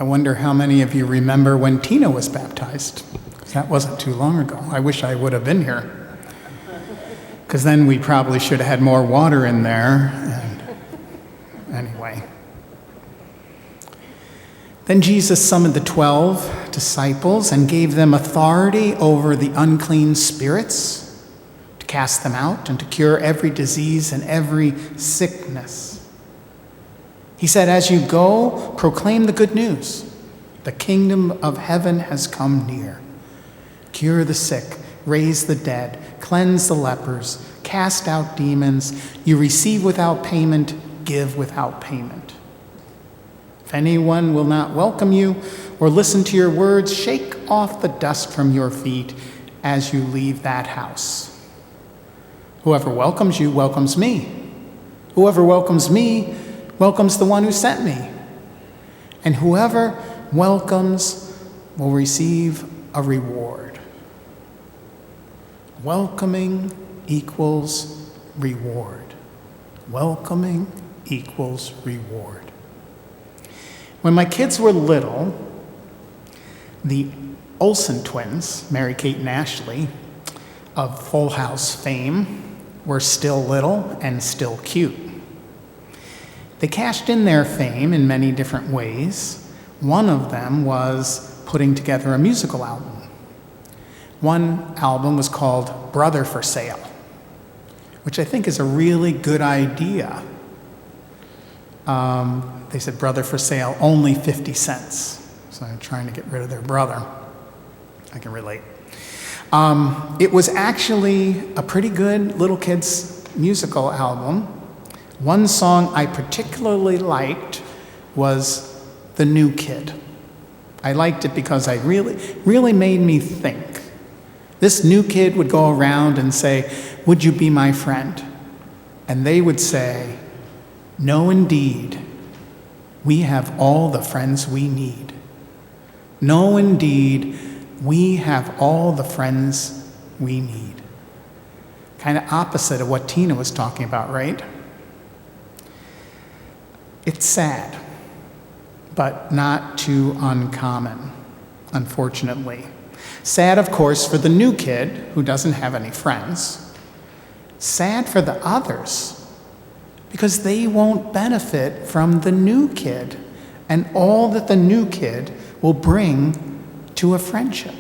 I wonder how many of you remember when Tina was baptized, because that wasn't too long ago. I wish I would have been here, because then we probably should have had more water in there. And anyway. Then Jesus summoned the 12 disciples and gave them authority over the unclean spirits, to cast them out and to cure every disease and every sickness. He said, as you go, proclaim the good news. The kingdom of heaven has come near. Cure the sick, raise the dead, cleanse the lepers, cast out demons. You receive without payment, give without payment. If anyone will not welcome you or listen to your words, shake off the dust from your feet as you leave that house. Whoever welcomes you welcomes me. Whoever welcomes me welcomes the one who sent me. And whoever welcomes will receive a reward. Welcoming equals reward. Welcoming equals reward. When my kids were little, the Olsen twins, Mary Kate and Ashley, of Full House fame, were still little and still cute. They cashed in their fame in many different ways. One of them was putting together a musical album. One album was called Brother for Sale, which I think is a really good idea. They said brother for sale, only 50 cents. So I'm trying to get rid of their brother. I can relate. It was actually a pretty good little kids musical album. One song I particularly liked was The New Kid. I liked it because it really made me think. This new kid would go around and say, would you be my friend? And they would say, no, indeed. We have all the friends we need. No, indeed. We have all the friends we need. Kind of opposite of what Tina was talking about, right? It's sad, but not too uncommon, unfortunately. Sad, of course, for the new kid who doesn't have any friends. Sad for the others, because they won't benefit from the new kid and all that the new kid will bring to a friendship.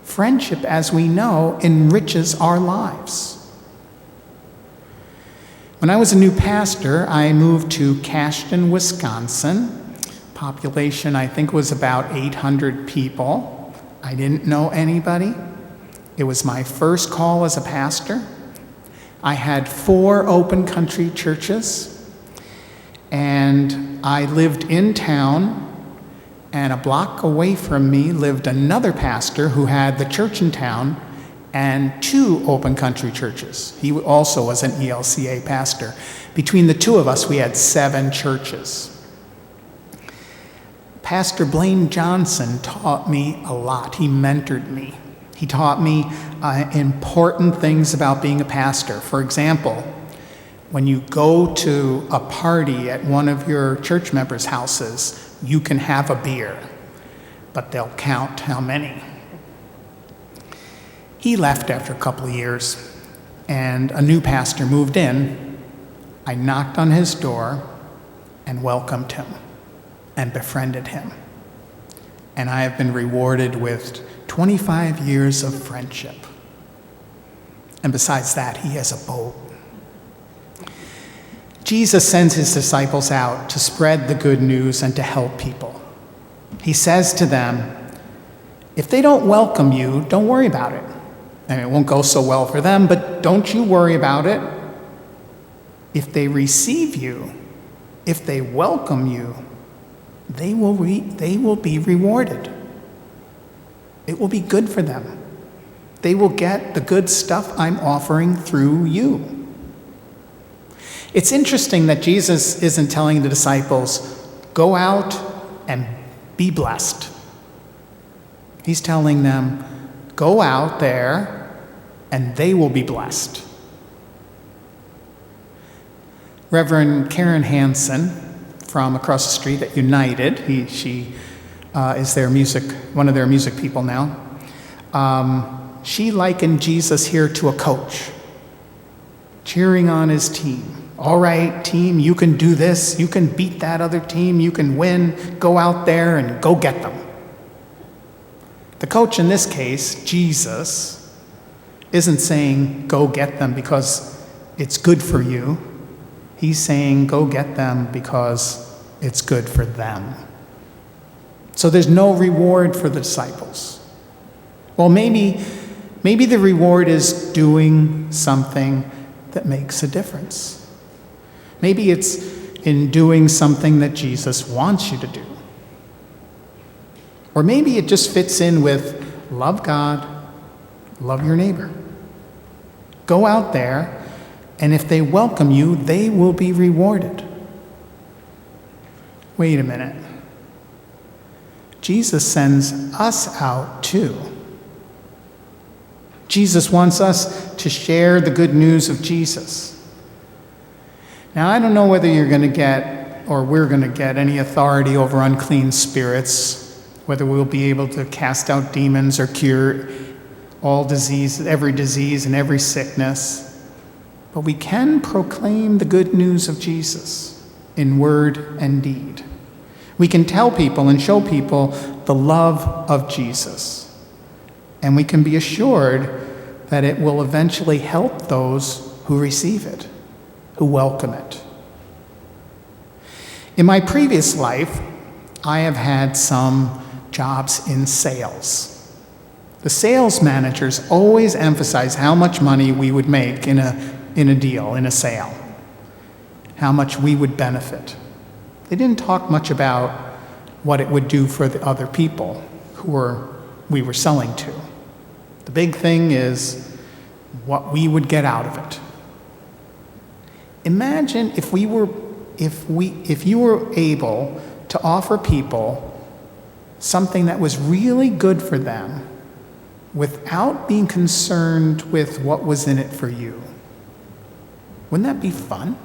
Friendship, as we know, enriches our lives. When I was a new pastor, I moved to Cashton, Wisconsin. Population, I think, was about 800 people. I didn't know anybody. It was my first call as a pastor. I had 4 open country churches, and I lived in town, and a block away from me lived another pastor who had the church in town and 2 open country churches. He also was an ELCA pastor. Between the 2 of us, we had 7 churches. Pastor Blaine Johnson taught me a lot. He mentored me. He taught me important things about being a pastor. For example, when you go to a party at one of your church members' houses, you can have a beer, but they'll count how many. He left after a couple of years, and a new pastor moved in. I knocked on his door and welcomed him and befriended him. And I have been rewarded with 25 years of friendship. And besides that, he has a boat. Jesus sends his disciples out to spread the good news and to help people. He says to them, if they don't welcome you, don't worry about it. And it won't go so well for them, but don't you worry about it. If they receive you, if they welcome you, they will be rewarded. It will be good for them. They will get the good stuff I'm offering through you. It's interesting that Jesus isn't telling the disciples, go out and be blessed. He's telling them, go out there and they will be blessed. Reverend Karen Hansen, from across the street at United. She is one of their music people now. She likened Jesus here to a coach, cheering on his team. All right, team, you can do this. You can beat that other team. You can win. Go out there and go get them. The coach in this case, Jesus, isn't saying go get them because it's good for you. He's saying go get them because it's good for them. So there's no reward for the disciples. Well, maybe the reward is doing something that makes a difference. Maybe it's in doing something that Jesus wants you to do. Or maybe it just fits in with love God, love your neighbor. Go out there, and if they welcome you, they will be rewarded. Wait a minute. Jesus sends us out too. Jesus wants us to share the good news of Jesus. Now, I don't know whether you're going to get, or we're going to get, any authority over unclean spirits, whether we'll be able to cast out demons or cure all disease, every disease and every sickness. But we can proclaim the good news of Jesus in word and deed. We can tell people and show people the love of Jesus. And we can be assured that it will eventually help those who receive it, who welcome it. In my previous life, I have had some jobs in sales. The sales managers always emphasize how much money we would make in a deal, in a sale, how much we would benefit. They didn't talk much about what it would do for the other people we were selling to. The big thing is what we would get out of it. Imagine if you were able to offer people something that was really good for them without being concerned with what was in it for you. Wouldn't that be fun?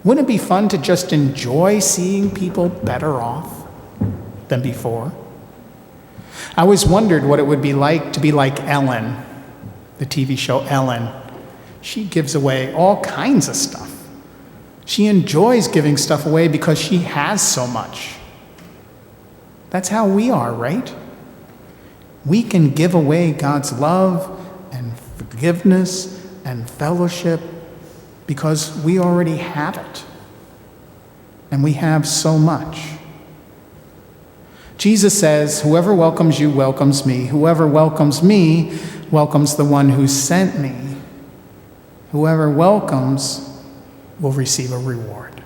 Wouldn't it be fun to just enjoy seeing people better off than before? I always wondered what it would be like to be like Ellen, the TV show Ellen. She gives away all kinds of stuff. She enjoys giving stuff away because she has so much. That's how we are, right? We can give away God's love and forgiveness and fellowship because we already have it. And we have so much. Jesus says, whoever welcomes you welcomes me. Whoever welcomes me welcomes the one who sent me. Whoever welcomes will receive a reward.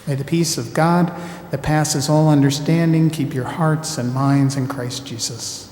May the peace of God that passes all understanding keep your hearts and minds in Christ Jesus.